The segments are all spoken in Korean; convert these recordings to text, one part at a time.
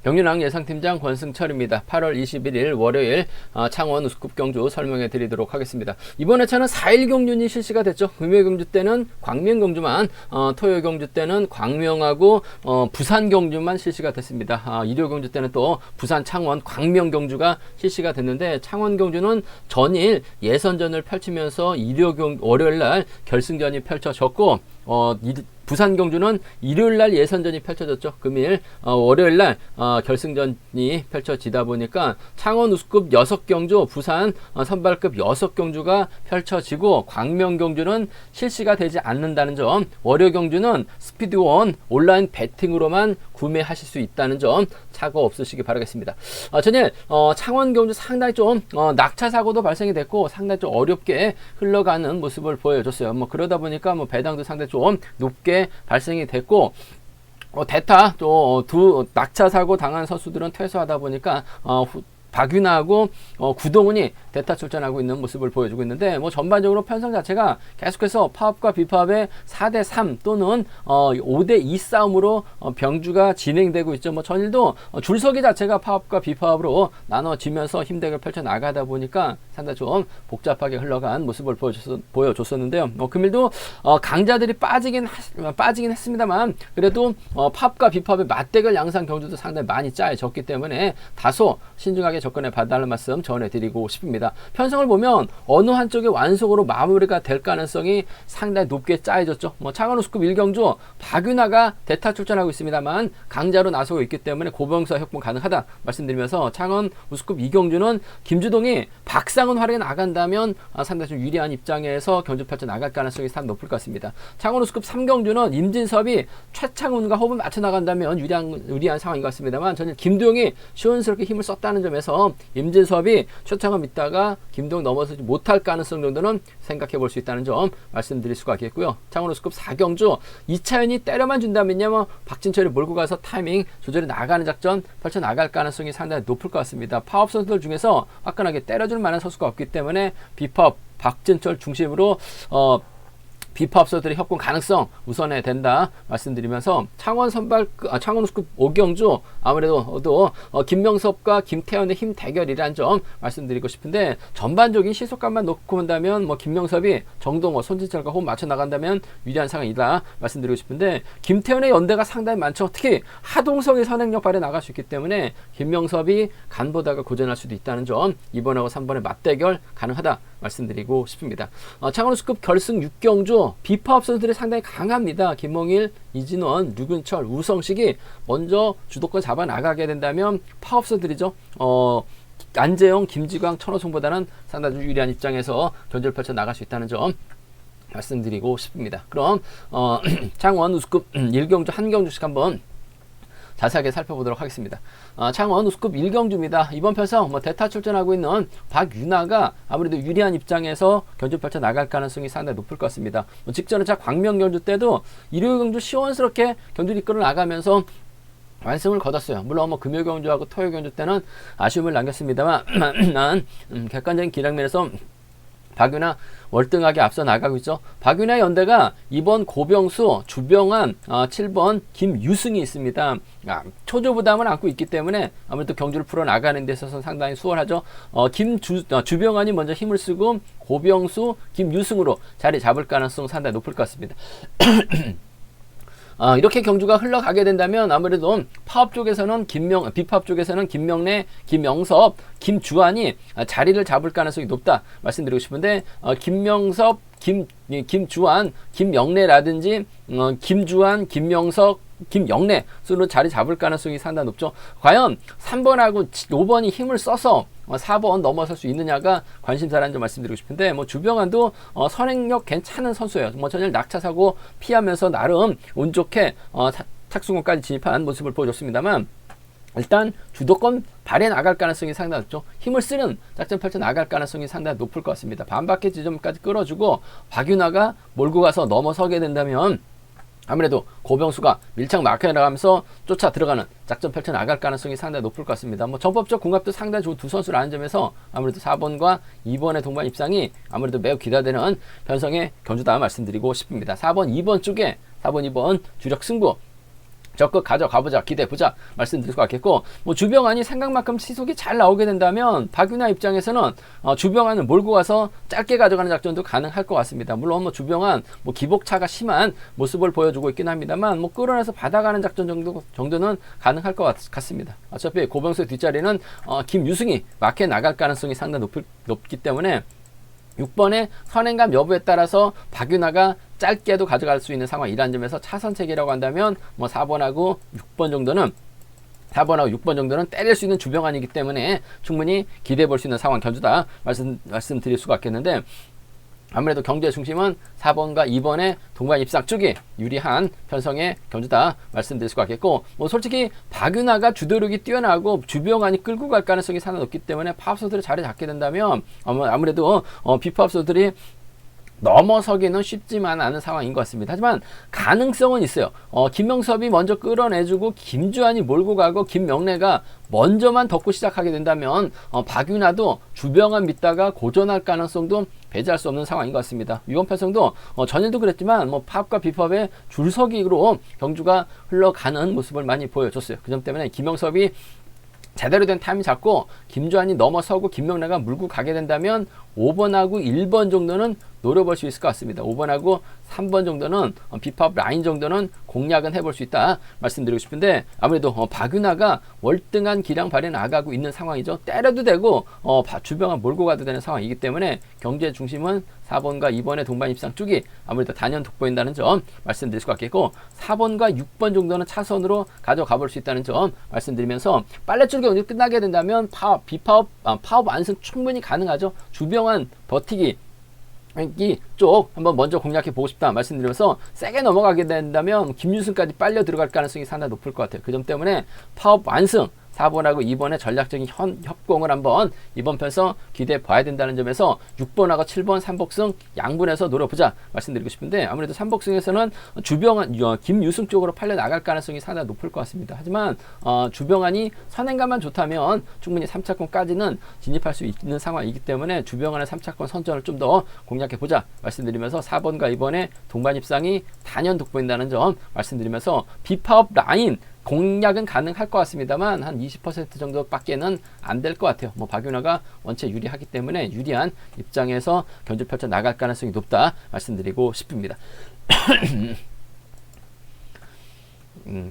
병윤왕 예상팀장 권승철입니다. 8월 21일 월요일 창원 우스컵 경주 설명해 드리도록 하겠습니다. 이번 회차는 4일 경주니 실시가 됐죠. 금요일 경주 때는 광명 경주만, 토요일 경주 때는 광명하고 부산 경주만 실시가 됐습니다. 일요일 경주 때는 또 부산, 창원, 광명 경주가 실시가 됐는데, 창원 경주는 전일 예선전을 펼치면서 월요일 날 결승전이 펼쳐졌고, 부산 경주는 일요일 날 예선전이 펼쳐졌죠. 금일, 월요일 날 결승전이 펼쳐지다 보니까 창원 우스컵 6경주, 부산 선발급 6경주가 펼쳐지고, 광명 경주는 실시가 되지 않는다는 점, 월요 경주는 스피드원 온라인 베팅으로만 구매하실 수 있다는 점 착오 없으시기 바라겠습니다. 전일 창원 경주 상당히 좀 낙차 사고도 발생이 됐고, 상당히 좀 어렵게 흘러가는 모습을 보여줬어요. 그러다 보니까 배당도 상당히 좀 높게 발생이 됐고, 대타 또 낙차 사고 당한 선수들은 퇴소하다 보니까 박윤하고 구동훈이 대타 출전하고 있는 모습을 보여주고 있는데, 전반적으로 편성 자체가 계속해서 파업과 비파업의 4대3 또는 5대2 싸움으로 병주가 진행되고 있죠. 전일도 줄서기 자체가 파업과 비파업으로 나눠지면서 힘대결 펼쳐 나가다 보니까 상당히 좀 복잡하게 흘러간 모습을 보여줬었는데요. 금일도 강자들이 빠지긴 했습니다만, 그래도 파업과 비파업의 맞대결 양상 경주도 상당히 많이 짜여졌기 때문에 다소 신중하게 접근해 봐달라는 말씀 전해드리고 싶습니다. 편성을 보면 어느 한쪽의 완속으로 마무리가 될 가능성이 상당히 높게 짜여졌죠. 창원 우스컵 1경주 박윤아가 대타 출전하고 있습니다만, 강자로 나서고 있기 때문에 고병수와 협공 가능하다 말씀드리면서, 창원 우스컵 2경주는 김주동이 박상은 활약에 나간다면 상당히 좀 유리한 입장에서 경주 펼쳐 나갈 가능성이 상당히 높을 것 같습니다. 창원 우스컵 3경주는 임진섭이 최창훈과 호흡을 맞춰 나간다면 유리한 상황인 것 같습니다만, 저는 김도영이 시원스럽게 힘을 썼다는 점에서 임진섭이 최창훈 믿다가 김도영 넘어서지 못할 가능성 정도는 생각해 볼 수 있다는 점 말씀드릴 수가 있겠고요. 창원 우스컵 4경주 이차연이 때려만 준다면요, 박진철이 몰고 가서 타이밍 조절해 나가는 작전 펼쳐 나갈 가능성이 상당히 높을 것 같습니다. 파업 선수들 중에서 화끈하게 때려줄 만한 선수가 없기 때문에 비파업 박진철 중심으로 비파업 선수들의 협공 가능성 우선해야 된다 말씀드리면서, 창원 우스컵 5경주 아무래도 김명섭과 김태현의 힘 대결이라는 점 말씀드리고 싶은데, 전반적인 시속감만 놓고 본다면 김명섭이 정동호, 손진철과 호흡 맞춰 나간다면 유리한 상황이다 말씀드리고 싶은데, 김태현의 연대가 상당히 많죠. 특히 하동석의 선행력 발휘 나갈 수 있기 때문에 김명섭이 간보다가 고전할 수도 있다는 점, 2번하고 3번의 맞대결 가능하다 말씀드리고 싶습니다. 창원 우스컵 결승 6경주 비파업 선수들이 상당히 강합니다. 김몽일, 이진원, 류근철, 우성식이 먼저 주도권 잡아 나가게 된다면 파업 선수들이죠. 안재영, 김지광, 천호성보다는 상당히 유리한 입장에서 견제를 펼쳐 나갈 수 있다는 점 말씀드리고 싶습니다. 그럼 창원 우스컵 1경주 한 경주씩 한번 자세하게 살펴보도록 하겠습니다. 창원 우스컵 1경주입니다. 이번 편성 대타 출전하고 있는 박윤아가 아무래도 유리한 입장에서 견주 펼쳐 나갈 가능성이 상당히 높을 것 같습니다. 직전에 광명 경주 때도 일요일 경주 시원스럽게 견주를 이끌어 나가면서 완승을 거뒀어요. 물론 금요일 경주하고 토요일 경주 때는 아쉬움을 남겼습니다만, 객관적인 기량면에서 박윤아 월등하게 앞서 나가고 있죠. 박윤아 연대가 이번 고병수, 주병환, 7번 김유승이 있습니다. 초조부담을 안고 있기 때문에 아무래도 경주를 풀어 나가는 데 있어서 상당히 수월하죠. 주병환이 먼저 힘을 쓰고 고병수, 김유승으로 자리 잡을 가능성 상당히 높을 것 같습니다. 이렇게 경주가 흘러가게 된다면 아무래도 파업 쪽에서는 비파업 쪽에서는 김명래, 김영섭, 김주환이 자리를 잡을 가능성이 높다 말씀드리고 싶은데, 김명섭, 김주환, 김영래라든지 김주환, 김명석, 김영래 순으로 자리 잡을 가능성이 상당히 높죠. 과연 3번하고 5번이 힘을 써서 4번 넘어설 수 있느냐가 관심사라는 점 말씀드리고 싶은데, 주병환도 선행력 괜찮은 선수예요. 전일 낙차 사고 피하면서 나름 운 좋게 착수권까지 진입한 모습을 보여줬습니다만, 일단 주도권 발휘해 나갈 가능성이 상당히 높죠. 힘을 쓰는 작전 펼쳐 나갈 가능성이 상당히 높을 것 같습니다. 반바퀴 지점까지 끌어주고 박윤아가 몰고 가서 넘어서게 된다면 아무래도 고병수가 밀착 마크에 나가면서 쫓아 들어가는 작전 펼쳐 나갈 가능성이 상당히 높을 것 같습니다. 전법적 궁합도 상당히 좋은 두 선수라는 점에서 아무래도 4번과 2번의 동반 입상이 아무래도 매우 기대되는 편성의 경주다 말씀드리고 싶습니다. 4번, 2번 쪽에 4번, 2번 주력 승부 적극 가져가보자, 기대해보자 말씀드릴 것 같겠고, 뭐 주병환이 생각만큼 시속이 잘 나오게 된다면 박윤아 입장에서는 주병환을 몰고 가서 짧게 가져가는 작전도 가능할 것 같습니다. 물론 뭐 주병환 뭐 기복차가 심한 모습을 보여주고 있긴 합니다만, 뭐 끌어내서 받아가는 작전 정도는 가능할 것 같습니다. 어차피 고병수의 뒷자리는 김유승이 막혀 나갈 가능성이 상당히 높기 때문에 6번의 선행감 여부에 따라서 박윤아가 짧게도 가져갈 수 있는 상황이라는 점에서 차선책이라고 한다면 뭐 4번하고 6번 정도는 때릴 수 있는 주병환이기 때문에 충분히 기대해 볼 수 있는 상황 견주다 말씀드릴 수가 있겠는데, 아무래도 경제 중심은 4번과 2번의 동반 입상 쪽이 유리한 편성의 견주다 말씀드릴 수가 있겠고, 뭐 솔직히 박윤아가 주도력이 뛰어나고 주병환이 끌고 갈 가능성이 상당히 높기 때문에 파업소들이 자리 잡게 된다면 아무래도 비파업소들이 넘어서기는 쉽지만 않은 상황인 것 같습니다. 하지만 가능성은 있어요. 김명섭이 먼저 끌어내주고 김주환이 몰고 가고 김명래가 먼저만 덮고 시작하게 된다면 박윤아도 주병환 믿다가 고전할 가능성도 배제할 수 없는 상황인 것 같습니다. 이번 편성도 전일도 그랬지만 뭐 팝과 비팝의 줄서기로 경주가 흘러가는 모습을 많이 보여줬어요. 그 점 때문에 김명섭이 제대로 된 타이밍 잡고 김주환이 넘어서고 김명래가 물고 가게 된다면 5번하고 1번 정도는 노려볼 수 있을 것 같습니다. 5번하고 3번 정도는 비팝 라인 정도는 공략은 해볼 수 있다 말씀드리고 싶은데, 아무래도 박윤아가 월등한 기량 발휘 나가고 있는 상황이죠. 때려도 되고 주병환 몰고 가도 되는 상황이기 때문에 경제 중심은 4번과 2번의 동반 입상 쪽이 아무래도 단연 돋보인다는 점 말씀드릴 수 같겠고, 4번과 6번 정도는 차선으로 가져가 볼 수 있다는 점 말씀드리면서, 빨래줄 경기 끝나게 된다면 파업 완승 충분히 가능하죠. 주병환 버티기 쪽 한번 먼저 공략해 보고 싶다 말씀드리면서, 세게 넘어가게 된다면 김유승까지 빨려 들어갈 가능성이 상당히 높을 것 같아요. 그 점 때문에 파업 완승 4번하고 2번의 전략적인 협공을 한번 이번 편성 기대해 봐야 된다는 점에서 6번하고 7번 3복승 양분해서 노려보자 말씀드리고 싶은데, 아무래도 3복승에서는 주병환, 김유승 쪽으로 팔려 나갈 가능성이 상당히 높을 것 같습니다. 하지만 주병환이 선행감만 좋다면 충분히 3차권까지는 진입할 수 있는 상황이기 때문에 주병환의 3차권 선전을 좀 더 공략해 보자 말씀드리면서, 4번과 2번의 동반 입상이 단연 돋보인다는 점 말씀드리면서, 비파업 라인 공략은 가능할 것 같습니다만 한 20% 정도밖에는 안 될 것 같아요. 뭐 박윤아가 원체 유리하기 때문에 유리한 입장에서 견주 펼쳐 나갈 가능성이 높다 말씀드리고 싶습니다.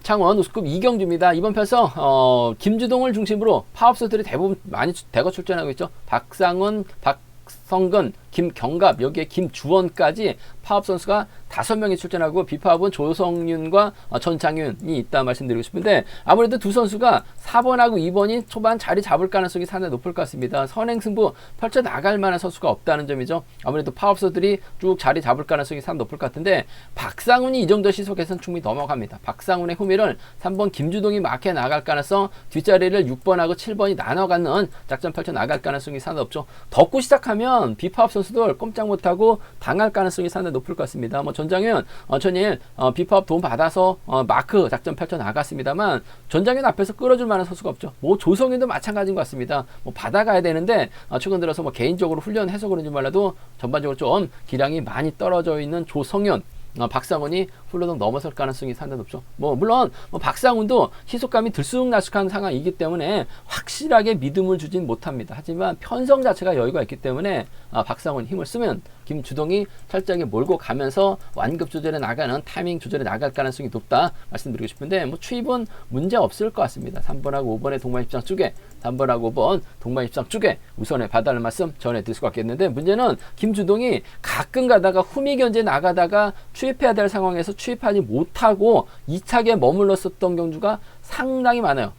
창원 우스급 이경주입니다. 이번 편성 김주동을 중심으로 파업소들이 대부분 많이 대거 출전하고 있죠. 박상훈, 박성근, 김경갑, 여기에 김주원까지 파업 선수가 5명이 출전하고, 비파업은 조성윤과 전장윤이 있다 말씀드리고 싶은데, 아무래도 두 선수가 4번하고 2번이 초반 자리 잡을 가능성이 상당히 높을 것 같습니다. 선행승부 펼쳐 나갈 만한 선수가 없다는 점이죠. 아무래도 파업서들이 쭉 자리 잡을 가능성이 상당히 높을 것 같은데, 박상훈이 이 정도 시속에서는 충분히 넘어갑니다. 박상훈의 후미를 3번 김주동이 막혀 나갈 가능성, 뒷자리를 6번하고 7번이 나눠 갖는 작전 펼쳐 나갈 가능성이 상당히 높죠. 덮고 시작하면 비파업 선수들 꼼짝 못하고 당할 가능성이 상당히 높을 것 같습니다. 뭐 전장현 전일 비파업 도움 받아서 마크 작전 펼쳐 나갔습니다만, 전장현 앞에서 끌어줄 만한 선수가 없죠. 뭐 조성현도 마찬가지인 것 같습니다. 뭐 받아가야 되는데 최근 들어서 뭐 개인적으로 훈련해서 그런지 몰라도 전반적으로 좀 기량이 많이 떨어져 있는 조성현, 박상훈이 훌러덩 넘어설 가능성이 상당히 높죠. 물론 박상훈도 시속감이 들쑥날쑥한 상황이기 때문에 확실하게 믿음을 주진 못합니다. 하지만 편성 자체가 여유가 있기 때문에 박상훈 힘을 쓰면 김주동이 철저하게 몰고 가면서 완급 조절해 나가는, 타이밍 조절해 나갈 가능성이 높다 말씀드리고 싶은데, 추입은 문제 없을 것 같습니다. 3번하고 5번의 동반 입장 쪽에, 3번하고 5번 동반 입장 쪽에 우선에 봐달라는 말씀 전해드릴 수가 있겠는데, 문제는 김주동이 가끔 가다가 후미 견제 나가다가 추입해야 될 상황에서 추입하지 못하고 2차기에 머물렀었던 경주가 상당히 많아요.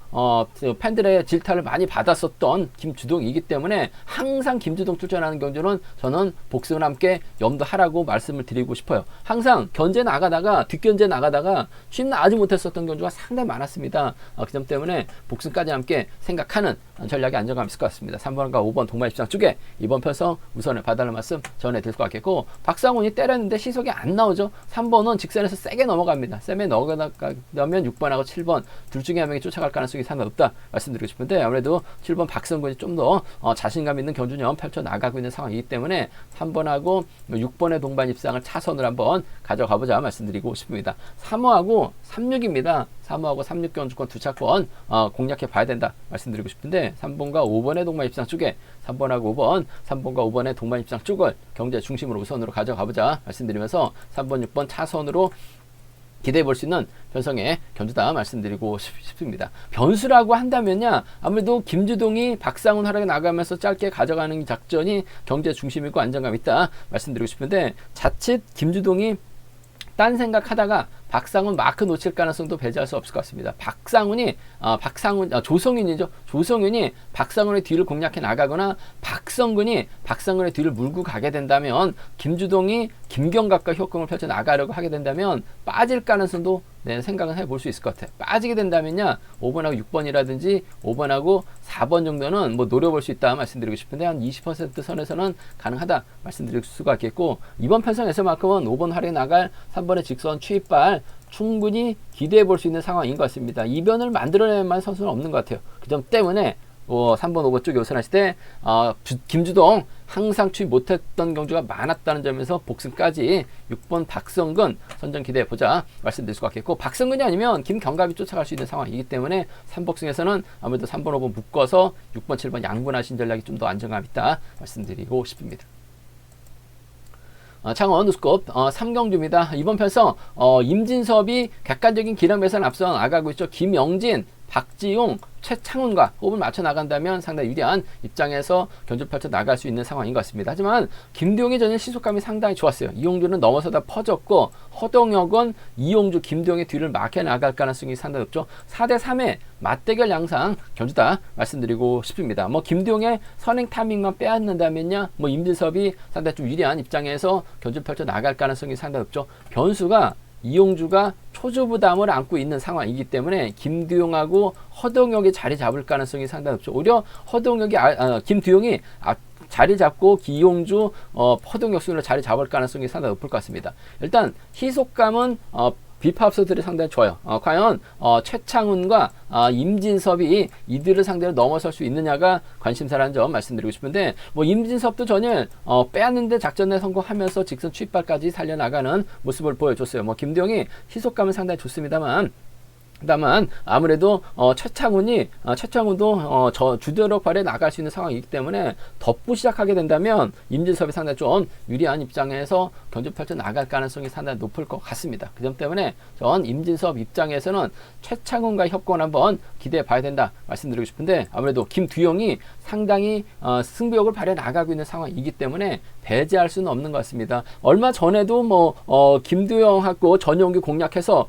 팬들의 질타를 많이 받았었던 김주동이기 때문에 항상 김주동 출전하는 경주는 저는 복승을 함께 염두하라고 말씀을 드리고 싶어요. 항상 견제 나가다가, 뒷견제 나가다가 추입 나가지 못했었던 경주가 상당히 많았습니다. 그 점 때문에 복승까지 함께 생각하는 전략이 안정감 있을 것 같습니다. 3번과 5번 동반 입장 쪽에 이번 편성 우선을 봐달라는 말씀 전해드릴 것 같겠고, 박상훈이 때렸는데 시속이 안 나오죠. 3번은 직선에서 세게 넘어갑니다. 세게 넘어가면 6번하고 7번 둘 중에 한 명이 쫓아갈 가능성이 상당히 높다 말씀드리고 싶은데, 아무래도 7번 박성근이 좀 더 자신감 있는 경주년 펼쳐나가고 있는 상황이기 때문에 3번하고 6번의 동반 입상을 차선으로 한번 가져가보자 말씀드리고 싶습니다. 3호하고 36입니다. 3호하고 36 경주권 두 차권 공략해 봐야 된다 말씀드리고 싶은데, 3번과 5번의 동반 입상 쪽에 3번하고 5번, 3번과 5번의 동반 입상 쪽을 경제 중심으로 우선으로 가져가보자 말씀드리면서 3번, 6번 차선으로 기대해 볼 수 있는 편성의 견주다 말씀드리고 싶습니다. 변수라고 한다면요, 아무래도 김주동이 박상훈 하락에 나가면서 짧게 가져가는 작전이 경제 중심이고 안정감 있다 말씀드리고 싶은데, 자칫 김주동이 딴 생각하다가 박상훈 마크 놓칠 가능성도 배제할 수 없을 것 같습니다. 조성윤이죠. 조성윤이 박상훈의 뒤를 공략해 나가거나 박성근이 박상훈의 뒤를 물고 가게 된다면, 김주동이 김경각과 협공을 펼쳐 나가려고 하게 된다면 빠질 가능성도 생각은 해볼 수 있을 것 같아요. 빠지게 된다면요, 5번하고 6번이라든지 5번하고 4번 정도는 뭐 노려볼 수 있다 말씀드리고 싶은데, 한 20% 선에서는 가능하다 말씀드릴 수가 있겠고, 이번 편성에서만큼은 5번 할에 나갈 3번의 직선 추입발 충분히 기대해 볼 수 있는 상황인 것 같습니다. 이변을 만들어낼 만한 선수는 없는 것 같아요. 그 점 때문에 3번, 5번 쪽에 우선하실 때 김주동 항상 추입 못했던 경주가 많았다는 점에서 복승까지 6번 박성근 선정 기대해 보자 말씀드릴 수가 있겠고, 박성근이 아니면 김경갑이 쫓아갈 수 있는 상황이기 때문에 3복승에서는 아무래도 3번, 5번 묶어서 6번, 7번 양분하신 전략이 좀 더 안정감 있다 말씀드리고 싶습니다. 창원 우스컵 3경주입니다. 이번 편성 임진섭이 객관적인 기량 배선 앞서 나가고 있죠. 김영진, 박지용, 최창훈과 호흡을 맞춰 나간다면 상당히 유리한 입장에서 견주 펼쳐 나갈 수 있는 상황인 것 같습니다. 하지만 김두용이 전혀 시속감이 상당히 좋았어요. 이용주는 넘어서다 퍼졌고, 허동혁은 이용주, 김두용의 뒤를 막혀 나갈 가능성이 상당히 높죠. 4대3의 맞대결 양상 견주다 말씀드리고 싶습니다. 김두용의 선행 타이밍만 빼앗는다면요, 임진섭이 상당히 좀 유리한 입장에서 견주 펼쳐 나갈 가능성이 상당히 높죠. 변수가 이용주가 초조부담을 안고 있는 상황이기 때문에 김두용하고 허동혁이 자리 잡을 가능성이 상당히 높죠. 오히려 김두용이 자리 잡고 이용주, 허동혁 순으로 자리 잡을 가능성이 상당히 높을 것 같습니다. 일단 희속감은 비파업서들이 상당히 좋아요. 과연 최창훈과 임진섭이 이들을 상대로 넘어설 수 있느냐가 관심사라는 점 말씀드리고 싶은데, 임진섭도 전혀 빼앗는데 작전에 성공하면서 직선 추입발까지 살려나가는 모습을 보여줬어요. 김두용이 희속감은 상당히 좋습니다만, 아무래도 최창훈도 주도력 발에 나갈 수 있는 상황이기 때문에 덮고 시작하게 된다면 임진섭이 상당히 좀 유리한 입장에서 견주 펼쳐 나갈 가능성이 상당히 높을 것 같습니다. 그 점 때문에 전 임진섭 입장에서는 최창훈과 협권 한번 기대해 봐야 된다 말씀드리고 싶은데, 아무래도 김두용이 상당히 승부욕을 발휘해 나가고 있는 상황이기 때문에 배제할 수는 없는 것 같습니다. 얼마 전에도 김두용하고 전용기 공략해서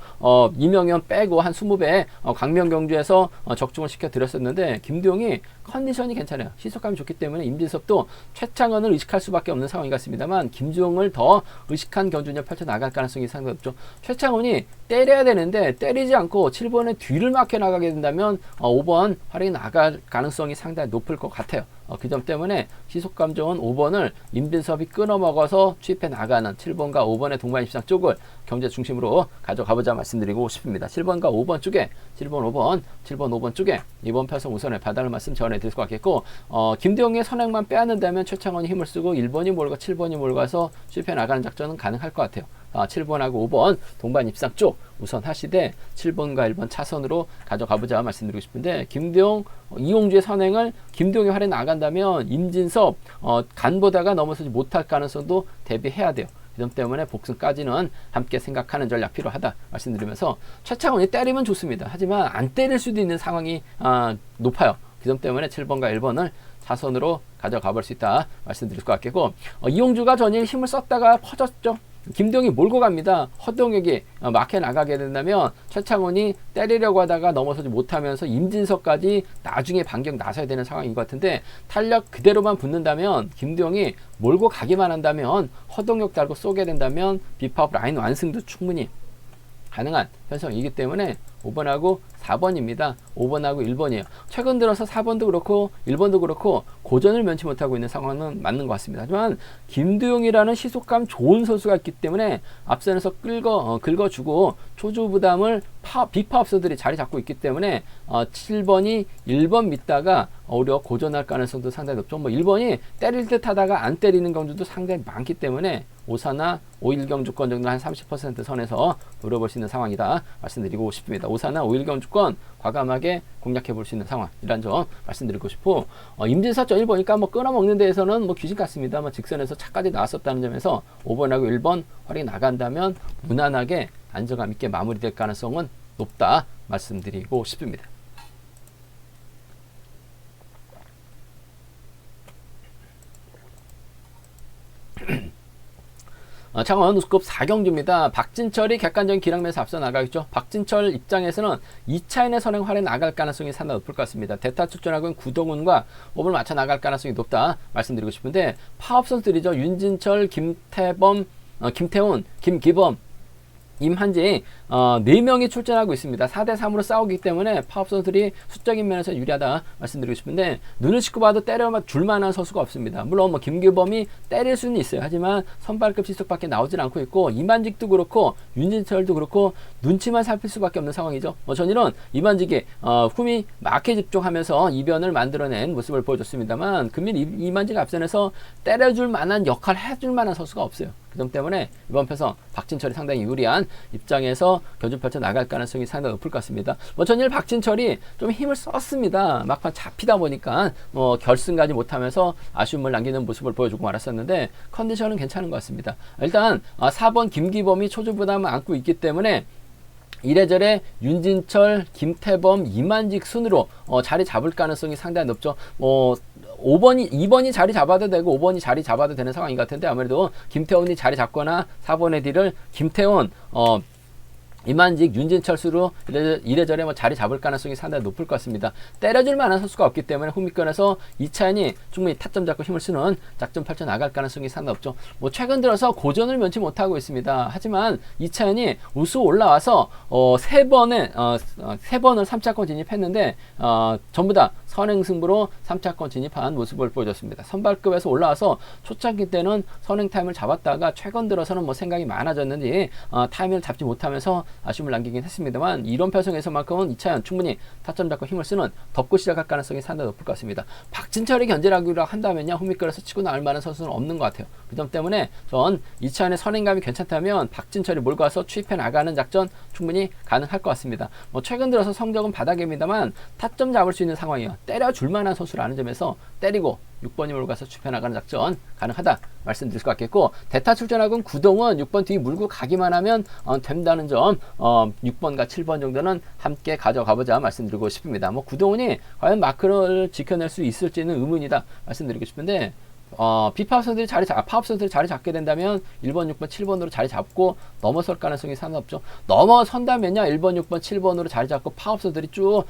이명현 빼고 한 20배 광명경주에서 적중을 시켜드렸었는데, 김두용이 컨디션이 괜찮아요. 시속감이 좋기 때문에 임진섭도 최창원을 의식할 수밖에 없는 상황이 같습니다만, 김주용을 더 의식한 경주를 펼쳐나갈 가능성이 상당히 높죠. 최창원이 때려야 되는데 때리지 않고 7번의 뒤를 막혀 나가게 된다면 5번 활용이 나갈 가능성이 상당히 높을 것 같아요. 그 점 때문에 시속감 좋은 5번을 임진섭이 끊어먹어서 취입해 나가는 7번과 5번의 동반 입상 쪽을 경제 중심으로 가져가보자 말씀드리고 싶습니다. 7번과 5번 쪽에 7번, 5번 쪽에 이번 편성 우선을 받아낼 말씀 전해드릴 것 같겠고, 김두용의 선행만 빼앗는다면 최창원이 힘을 쓰고 1번이 몰고 7번이 몰고서 취입해 나가는 작전은 가능할 것 같아요. 7번하고 5번 동반 입상 쪽 우선 하시되 7번과 1번 차선으로 가져가보자 말씀드리고 싶은데, 김두용, 이용주의 선행을 김두용이 활에 나간다면 임진섭 간보다가 넘어서지 못할 가능성도 대비해야 돼요. 그 점 때문에 복승까지는 함께 생각하는 전략 필요하다 말씀드리면서, 최창훈이 때리면 좋습니다. 하지만 안 때릴 수도 있는 상황이 높아요. 그 점 때문에 7번과 1번을 차선으로 가져가 볼 수 있다 말씀드릴 것 같겠고, 이용주가 전일 힘을 썼다가 퍼졌죠. 김두용이 몰고 갑니다. 허동혁이 막혀 나가게 된다면 최창훈이 때리려고 하다가 넘어서지 못하면서 임진섭까지 나중에 반격 나서야 되는 상황인 것 같은데, 탄력 그대로만 붙는다면, 김두용이 몰고 가기만 한다면, 허동혁 달고 쏘게 된다면 비파업 라인 완승도 충분히 가능한 편성이기 때문에 5번하고 4번입니다. 5번하고 1번이에요. 최근 들어서 4번도 그렇고 1번도 그렇고 고전을 면치 못하고 있는 상황은 맞는 것 같습니다. 하지만 김두용이라는 시속감 좋은 선수가 있기 때문에 앞선에서 긁어주고 초주부담을 비파업서들이 자리 잡고 있기 때문에 7번이 1번 믿다가 오히려 고전할 가능성도 상당히 높죠. 뭐 1번이 때릴 듯 하다가 안 때리는 경주도 상당히 많기 때문에 오사나 5일 경주권 정도 한 30% 선에서 노려볼 수 있는 상황이다 말씀드리고 싶습니다. 오사나 5일 경주권 과감하게 공략해 볼 수 있는 상황이란 점 말씀드리고 싶고, 임진사전을 보니까 뭐 끊어먹는 데에서는 뭐 귀신 같습니다. 뭐 직선에서 차까지 나왔었다는 점에서 5번하고 1번 활이 나간다면 무난하게 안정감 있게 마무리될 가능성은 높다 말씀드리고 싶습니다. 창원 우스컵 4경주입니다. 박진철이 객관적인 기량면에서 앞서 나가겠죠. 박진철 입장에서는 2차인의 선행활에 나갈 가능성이 상당히 높을 것 같습니다. 대타 출전하고는 구동훈과 호흡을 맞춰 나갈 가능성이 높다 말씀드리고 싶은데, 파업 선수들이죠. 윤진철, 김태범, 김태훈, 김기범, 임한지 4명이 출전하고 있습니다. 4대3으로 싸우기 때문에 파업 선수들이 수적인 면에서 유리하다 말씀드리고 싶은데, 눈을 씻고 봐도 때려 줄만한 선수가 없습니다. 물론 뭐 김규범이 때릴 수는 있어요. 하지만 선발급 시속밖에 나오질 않고 있고, 이만직도 그렇고 윤진철도 그렇고 눈치만 살필 수밖에 없는 상황이죠. 전일은 이만직이 흠이 막해 집중하면서 이변을 만들어낸 모습을 보여줬습니다만, 금일 이만직 앞선에서 때려줄 만한 역할 해줄 만한 선수가 없어요. 그 점 때문에 이번 편성 박진철이 상당히 유리한 입장에서 견주 펼쳐 나갈 가능성이 상당히 높을 것 같습니다. 전일 박진철이 좀 힘을 썼습니다. 막판 잡히다 보니까 결승 가지 못하면서 아쉬움을 남기는 모습을 보여주고 말았었는데, 컨디션은 괜찮은 것 같습니다. 일단 4번 김기범이 초주부담을 안고 있기 때문에 이래저래 윤진철, 김태범, 이만직 순으로 자리 잡을 가능성이 상당히 높죠. 2번이 자리 잡아도 되고 5번이 자리 잡아도 되는 상황인 것 같은데, 아무래도 김태훈이 자리 잡거나 4번의 뒤를 김태훈, 이만직, 윤진철 수로 이래저래 자리 잡을 가능성이 상당히 높을 것 같습니다. 때려줄 만한 선수가 없기 때문에 후미권에서 이차연이 충분히 타점 잡고 힘을 쓰는 작전 펼쳐 나갈 가능성이 상당히 높죠. 최근 들어서 고전을 면치 못하고 있습니다. 하지만 이차연이 우수 올라와서 3번을 3차권 진입했는데 전부 다 선행승부로 3차권 진입한 모습을 보여줬습니다. 선발급에서 올라와서 초창기 때는 선행 타임을 잡았다가 최근 들어서는 생각이 많아졌는지 타이밍을 잡지 못하면서 아쉬움을 남기긴 했습니다만, 이런 편성에서만큼은 2차연 충분히 타점 잡고 힘을 쓰는 덮고 시작할 가능성이 상당히 높을 것 같습니다. 박진철이 견제하기로 한다면요, 후미끌에서 치고 나올 만한 선수는 없는 것 같아요. 그 점 때문에 전 2차연의 선행감이 괜찮다면 박진철이 몰고 와서 추입해 나가는 작전 충분히 가능할 것 같습니다. 최근 들어서 성적은 바닥입니다만 타점 잡을 수 있는 상황이에요. 때려줄 만한 선수라는 점에서 때리고 6번이 몰고 가서 추입해 나가는 작전 가능하다 말씀드릴 것 같겠고, 대타 출전하고는 구동은 6번 뒤 물고 가기만 하면 된다는 점, 6번과 7번 정도는 함께 가져가보자 말씀드리고 싶습니다. 구동훈이 과연 마크를 지켜낼 수 있을지는 의문이다 말씀드리고 싶은데, 비파업 선수들이 파업 선수들이 자리 잡게 된다면 1번, 6번, 7번으로 자리 잡고 넘어설 가능성이 상당히 높죠. 넘어선다면요, 1번, 6번, 7번으로 자리 잡고 파업 선수들이 쭉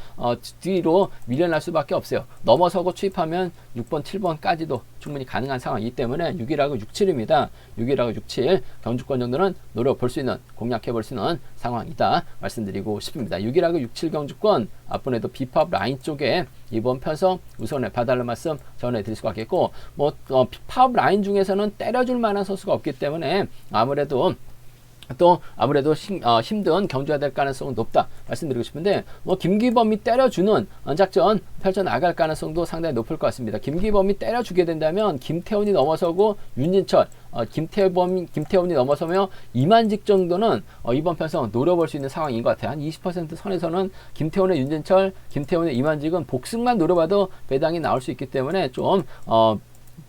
뒤로 밀려날 수밖에 없어요. 넘어서고 추입하면 6번, 7번까지도 충분히 가능한 상황이기 때문에 6일하고 6, 7입니다. 6일하고 6, 7 경주권 정도는 노려볼 수 있는, 공략해볼 수 있는 상황이다 말씀드리고 싶습니다. 6일하고 6, 7 경주권 앞번에도 비파업 라인 쪽에 이번 편성 우선에 봐달라는 말씀 전해드릴 수가 있겠고, 파업 라인 중에서는 때려줄 만한 선수가 없기 때문에 아무래도 힘든 경주가 될 가능성은 높다 말씀드리고 싶은데, 김기범이 때려주는 작전 펼쳐 나갈 가능성도 상당히 높을 것 같습니다. 김기범이 때려주게 된다면 김태훈이 넘어서고 윤진철, 김태훈이 넘어서며 이만직 정도는 이번 편성 노려볼 수 있는 상황인 것 같아요. 한 20% 선에서는 김태훈의 윤진철, 김태훈의 이만직은 복승만 노려봐도 배당이 나올 수 있기 때문에 좀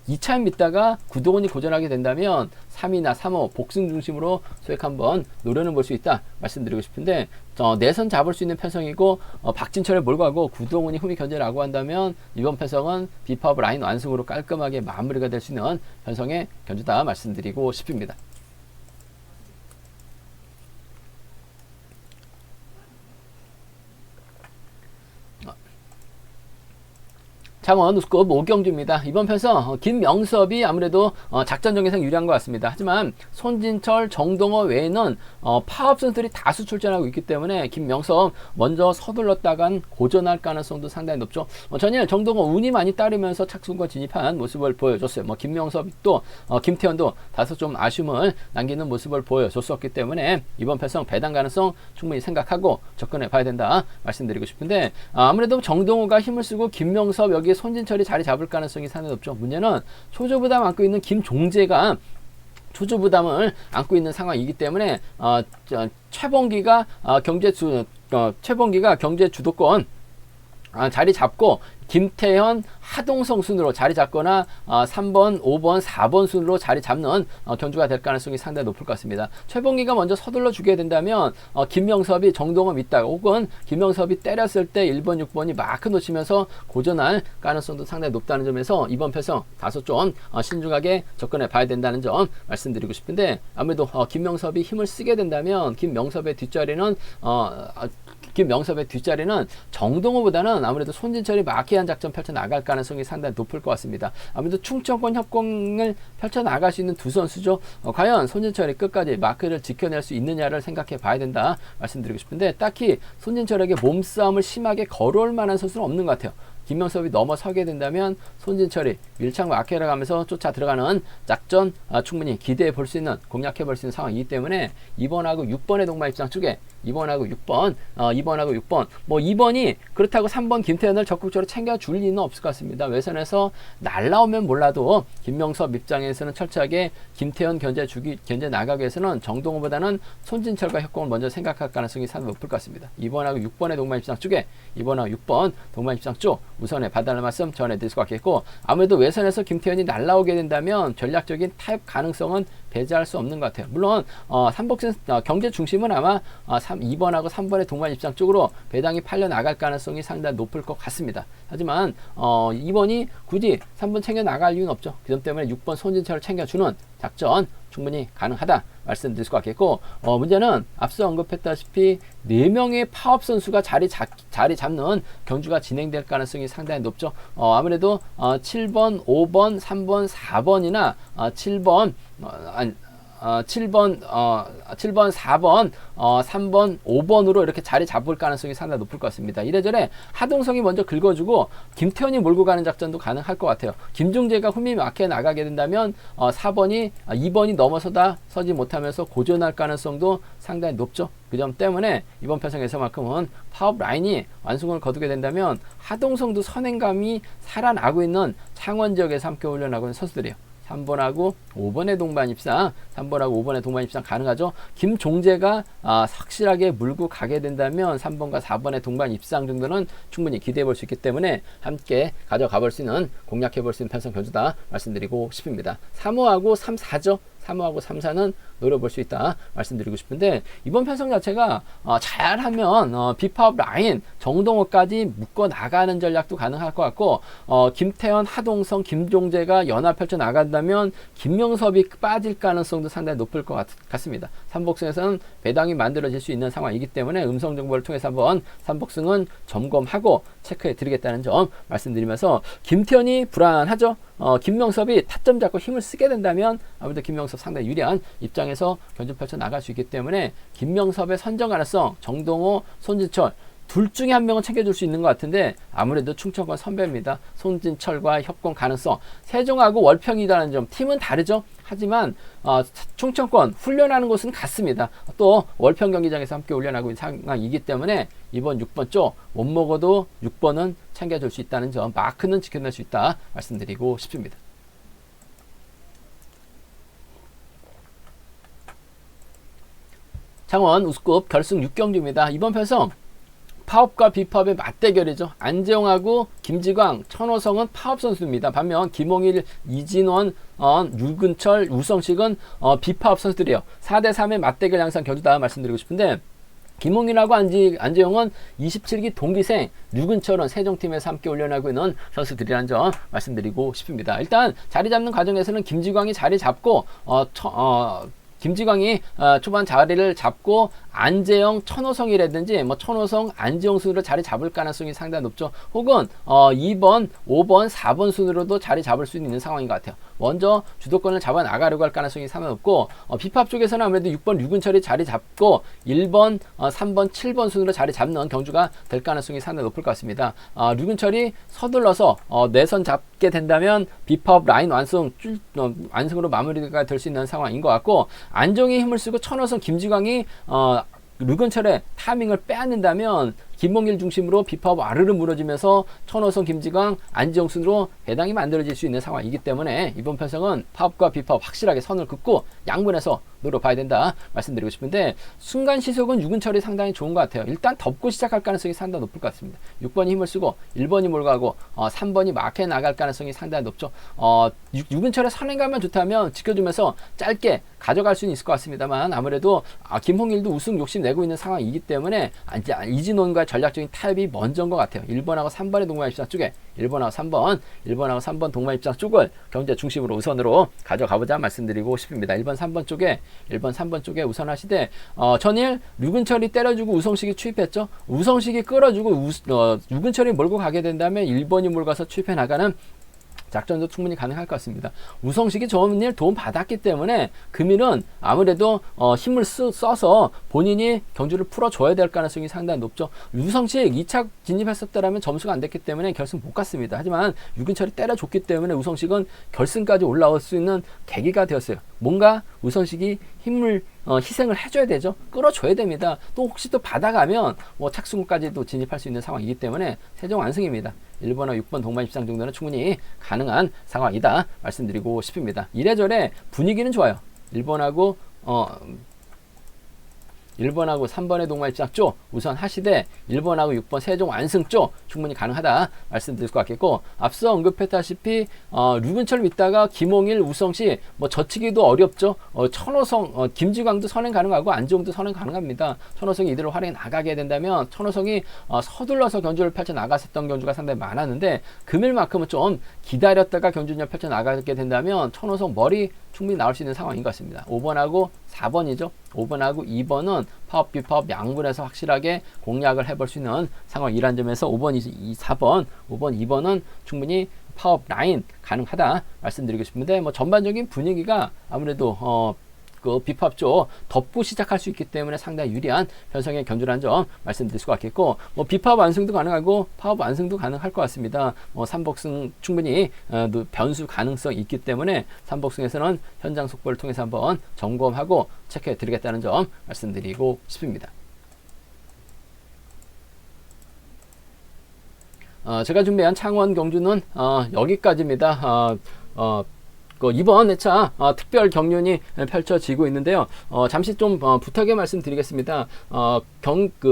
2차인 믿다가 구동훈이 고전하게 된다면 3위나 3호 복승 중심으로 소액 한번 노려는 볼 수 있다 말씀드리고 싶은데, 내선 잡을 수 있는 편성이고 박진철을 몰고 가고 구동훈이 후미 견제를 하고 한다면 이번 편성은 비파업 라인 완승으로 깔끔하게 마무리가 될 수 있는 편성의 견주다 말씀드리고 싶습니다. 창원 우스컵 5경주입니다. 이번 편에서 김명섭이 아무래도 작전 정예상 유리한 것 같습니다. 하지만 손진철, 정동호 외에는 파업 선수들이 다수 출전하고 있기 때문에 김명섭 먼저 서둘렀다간 고전할 가능성도 상당히 높죠. 전일 정동호 운이 많이 따르면서 착순과 진입한 모습을 보여줬어요. 김명섭 또 김태현도 다소 좀 아쉬움을 남기는 모습을 보여줬었기 때문에 이번 편성 배당 가능성 충분히 생각하고 접근해 봐야 된다 말씀드리고 싶은데, 아무래도 정동호가 힘을 쓰고 김명섭 여기에 손진철이 자리 잡을 가능성이 상당히 높죠. 문제는 초조부담 안고 있는 김종재가 초조부담을 안고 있는 상황이기 때문에 최범기가 경제 주도권 자리 잡고 김태현, 하동성 순으로 자리 잡거나 3번, 5번, 4번 순으로 자리 잡는 경주가 될 가능성이 상당히 높을 것 같습니다. 최봉기가 먼저 서둘러 주게 된다면 김명섭이 정동호 믿다가 혹은 김명섭이 때렸을 때 1번, 6번이 마크 놓치면서 고전할 가능성도 상당히 높다는 점에서 이번 편성 다소 좀 신중하게 접근해 봐야 된다는 점 말씀드리고 싶은데, 아무래도 김명섭이 힘을 쓰게 된다면 김명섭의 뒷자리는 정동호보다는 아무래도 손진철이 마키한 작전 펼쳐 나갈 가능성이 상당히 높을 것 같습니다. 아무래도 충청권 협공을 펼쳐 나갈 수 있는 두 선수죠. 과연 손진철이 끝까지 마크를 지켜낼 수 있느냐를 생각해 봐야 된다 말씀드리고 싶은데, 딱히 손진철에게 몸싸움을 심하게 걸어올 만한 선수는 없는 것 같아요. 김명섭이 넘어서게 된다면 손진철이 밀착 마케라 가면서 쫓아 들어가는 작전 충분히 기대해 볼 수 있는, 공략해 볼 수 있는 상황이기 때문에 2번하고 6번의 동반 입장 쪽에 2번하고 6번, 2번이 그렇다고 3번 김태현을 적극적으로 챙겨줄 리는 없을 것 같습니다. 외선에서 날라오면 몰라도 김명섭 입장에서는 철저하게 김태현 견제 나가기 위해서는 정동호보다는 손진철과 협공을 먼저 생각할 가능성이 상당히 높을 것 같습니다. 2번하고 6번의 동반 입장 쪽에 2번하고 6번 동반 입장 쪽 우선에 봐달라는 말씀 전해드릴 수 같겠고, 아무래도 외선에서 김태현이 날라오게 된다면 전략적인 타협 가능성은 배제할 수 없는 것 같아요. 물론 삼복선 경제 중심은 아마 2번하고 3번의 동반 입장 쪽으로 배당이 팔려 나갈 가능성이 상당히 높을 것 같습니다. 하지만 2번이 굳이 3번 챙겨 나갈 이유는 없죠. 그 점 때문에 6번 손진철을 챙겨주는 작전 충분히 가능하다 말씀드릴 수 같겠고, 문제는 앞서 언급했다시피 4명의 파업 선수가 자리 잡는 경주가 진행될 가능성이 상당히 높죠. 아무래도 7번, 5번, 3번, 4번이나 7번, 4번, 3번, 5번으로 이렇게 자리 잡을 가능성이 상당히 높을 것 같습니다. 이래저래 하동성이 먼저 긁어주고 김태현이 몰고 가는 작전도 가능할 것 같아요. 김종재가 흠이 막혀 나가게 된다면 2번이 서지 못하면서 고전할 가능성도 상당히 높죠. 그 점 때문에 이번 편성에서만큼은 파업 라인이 완승을 거두게 된다면 하동성도 선행감이 살아나고 있는 창원 지역에서 함께 훈련하고 있는 선수들이에요. 3번하고 5번의 동반 입상, 3번하고 5번의 동반 입상 가능하죠. 김종재가 확실하게 물고 가게 된다면 3번과 4번의 동반 입상 정도는 충분히 기대해 볼 수 있기 때문에 함께 가져가 볼 수 있는, 공략해 볼 수 있는 편성 견주다 말씀드리고 싶습니다. 3호하고 3, 4죠. 3호하고 3, 4는 노려볼 수 있다 말씀드리고 싶은데, 이번 편성 자체가 잘하면 비파업 라인 정동호까지 묶어 나가는 전략도 가능할 것 같고, 김태현, 하동성, 김종재가 연합 펼쳐 나간다면 김명섭이 빠질 가능성도 상당히 높을 것 같습니다. 삼복승에서는 배당이 만들어질 수 있는 상황이기 때문에 음성 정보를 통해서 한번 삼복승은 점검하고 체크해 드리겠다는 점 말씀드리면서, 김태현이 불안하죠. 김명섭이 타점 잡고 힘을 쓰게 된다면 아무래도 김명섭 상당히 유리한 입장에서 견주 펼쳐 나갈 수 있기 때문에 김명섭의 선정 가능성, 정동호, 손진철 둘 중에 한 명은 챙겨줄 수 있는 것 같은데, 아무래도 충청권 선배입니다. 손진철과 협공 가능성, 세종하고 월평이라는 점, 팀은 다르죠. 하지만 충청권 훈련하는 곳은 같습니다. 또 월평 경기장에서 함께 훈련하고 있는 상황이기 때문에 이번 6번 쪽 못 먹어도 6번은 챙겨줄 수 있다는 점, 마크는 지켜낼 수 있다 말씀드리고 싶습니다. 창원 우스컵 결승 6경주입니다. 이번 편성 파업과 비파업의 맞대결이죠. 안재홍하고 김지광, 천호성은 파업 선수입니다. 반면 김홍일, 이진원, 류근철, 우성식은 비파업 선수들이에요. 4대3의 맞대결 양상 견주다 말씀드리고 싶은데, 김홍일하고 안재홍은 27기 동기생, 류근철은 세종팀에서 함께 훈련하고 있는 선수들이라는 점 말씀드리고 싶습니다. 일단 자리 잡는 과정에서는 김지광이 자리 잡고 김지광이 초반 자리를 잡고 안재영, 천호성이라든지 뭐 천호성, 안재영 순으로 자리 잡을 가능성이 상당히 높죠. 혹은 2번, 5번, 4번 순으로도 자리 잡을 수 있는 상황인 것 같아요. 먼저 주도권을 잡아 나가려고 할 가능성이 상당히 높고 비팝 쪽에서는 아무래도 6번 류근철이 자리 잡고 1번, 3번, 7번 순으로 자리 잡는 경주가 될 가능성이 상당히 높을 것 같습니다. 류근철이 서둘러서 내선 잡게 된다면 비팝 라인 완승으로 마무리가 될 수 있는 상황인 것 같고, 안정이 힘을 쓰고 천호성, 김지광이 류근철의 타이밍을 빼앗는다면 김몽길 중심으로 비팝 아르르 무너지면서 천호성, 김지광, 안지영 순으로 배당이 만들어질 수 있는 상황이기 때문에 이번 편성은 팝과 비팝 확실하게 선을 긋고 양분해서 노려봐야 된다 말씀드리고 싶은데, 순간 시속은 류근철이 상당히 좋은 것 같아요. 일단 덮고 시작할 가능성이 상당히 높을 것 같습니다. 6번이 힘을 쓰고 1번이 몰고 가고 3번이 마크에 나갈 가능성이 상당히 높죠. 류근철의 선행감만 좋다면 지켜주면서 짧게 가져갈 수는 있을 것 같습니다만, 아무래도 김홍일도 우승 욕심 내고 있는 상황이기 때문에 이진원과 전략적인 타협이 먼저인 것 같아요. 1번하고 3번의 동반 입장 쪽에 1번하고 3번 동반 입장 쪽을 경제 중심으로 우선으로 가져가보자 말씀드리고 싶습니다. 1번, 3번 쪽에 우선하시되, 전일 류근철이 때려주고 우성식이 추입했죠. 우성식이 끌어주고 류근철이 몰고 가게 된다면 1번이 몰고 가서 추입해 나가는 작전도 충분히 가능할 것 같습니다. 우성식이 전일 도움 받았기 때문에 금일은 아무래도 힘을 써서 본인이 경주를 풀어줘야 될 가능성이 상당히 높죠. 우성식 2차 진입했었다면 점수가 안 됐기 때문에 결승 못 갔습니다. 하지만 류근철이 때려줬기 때문에 우성식은 결승까지 올라올 수 있는 계기가 되었어요. 뭔가 우성식이 힘을 희생을 해줘야 되죠. 끌어줘야 됩니다. 또 혹시 또 받아가면 착승까지도 진입할 수 있는 상황이기 때문에 최종 완승입니다. 1번하고 6번 동반 입상 정도는 충분히 가능한 상황이다 말씀드리고 싶습니다. 이래저래 분위기는 좋아요. 1번하고 3번의 동반 입장 쪽 우선 하시되 1번하고 6번 세종 완승 쪽 충분히 가능하다 말씀드릴 것 같겠고, 앞서 언급했다시피 류근철 믿다가 김홍일, 우성시 젖히기도 어렵죠. 천호성, 김지광도 선행 가능하고 안지용도 선행 가능합니다. 천호성이 이대로 활용해 나가게 된다면 천호성이 서둘러서 경주를 펼쳐 나갔었던 경주가 상당히 많았는데, 금일만큼은 좀 기다렸다가 경주를 펼쳐 나가게 된다면 천호성 머리 충분히 나올 수 있는 상황인 것 같습니다. 5번하고 4번이죠. 5번하고 2번은 파업, 비파업 양분해서 확실하게 공략을 해볼 수 있는 상황이란 점에서 5번, 4번, 5번, 2번은 충분히 파업 라인 가능하다 말씀드리고 싶은데, 전반적인 분위기가 아무래도 그 비팝 쪽 덮고 시작할 수 있기 때문에 상당히 유리한 편성의 경주라는 점 말씀드릴 수가 있겠고, 비팝 완승도 가능하고 파업 완승도 가능할 것 같습니다. 3복승 충분히 변수 가능성이 있기 때문에 3복승에서는 현장 속보를 통해서 한번 점검하고 체크해 드리겠다는 점 말씀드리고 싶습니다. 제가 준비한 창원 경주는 여기까지입니다. 이번 회차 특별 경륜이 펼쳐지고 있는데요. 잠시 좀 부탁의 말씀 드리겠습니다.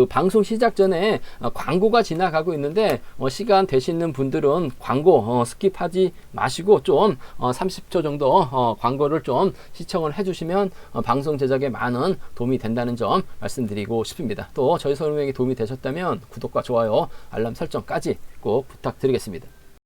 방송 시작 전에 광고가 지나가고 있는데 시간 되시는 분들은 광고 스킵하지 마시고 좀 30초 정도 광고를 좀 시청을 해주시면 방송 제작에 많은 도움이 된다는 점 말씀드리고 싶습니다. 또 저희 설명이 도움이 되셨다면 구독과 좋아요, 알람 설정까지 꼭 부탁드리겠습니다.